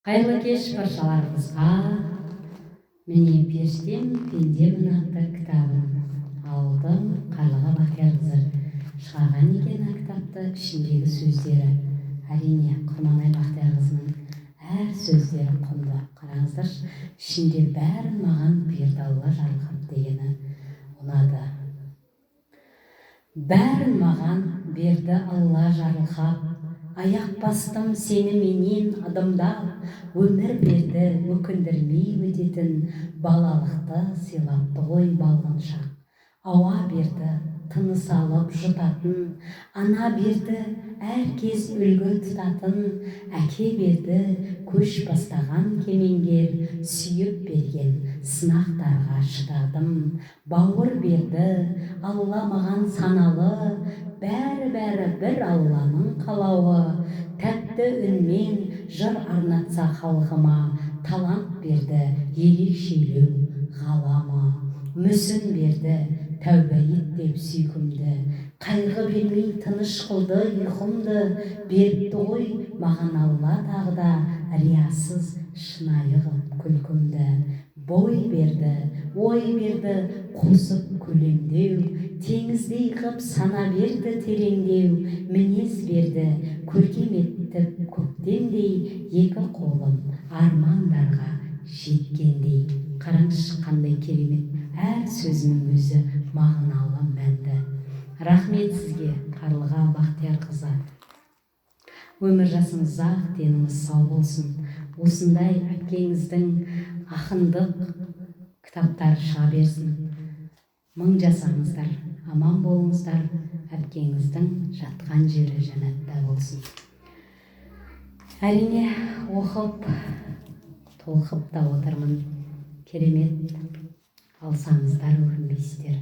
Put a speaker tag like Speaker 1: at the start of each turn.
Speaker 1: Қайырлы кеш баршаларыңызға. Міне періштем пендемін атты кітабын алдым. Қарлыға Бақтиярқызы шығарған екен кітапты. Ішіндегі сөздері әрине Құрманай Бақтиярқызының әр сөздері құнды. Қараңыздаршы, ішінде бәрін маған берді Алла жарылқап дегені ұнады. Бәрін маған берді Алла жарылқап, аяқ бастым сені менен адымдап, өмір берді өкіндірмей өтетін, балалықты сыйлапты ғой балғын шақ. Ауа берді тыныс алып жұтатын, ана берді әр кез үлгі тұтатын, әке берді көш бастаған кемеңгер, сүйіп берген сынақтарға шыдадым. Бауыр берді Алла маған саналы, бәрі бір Алланың қалауы. Тәтті үнмен жыр арнатса халқыма, талант берді ерекшелеу ғаламы. Мүсін берді тәубә ет деп сүйкімді, қайғы бермей тыныш қылды ұйқымды. Беріпті ғой маған Алла тағы да риясыз шынайы қылып күлкімді. Бой берді, ой берді қосып көлемдеу, теңіздей қып сана берді тереңдеу. Мінез берді көркем етіп көктемдей, екі қолым армандарға жеткендей. Қараңызшы қандай керемет, әр сөзінің өзі мағыналы, мәнді. Рахмет сізге, Қарлыға Бақтиярқызы. Өмір жасыңыз ұзақ, деніңіз сау болсын. Осындай әпкеңіздің ақындық кітаптары шыға берсін. Мың жасаңыздар, аман болыңыздар. Әпкеңіздің жатқан жері жәннатта болсын. Әрине оқып, толқып та отырмын. Керемет, алсаңыздар өкінбейсіздер.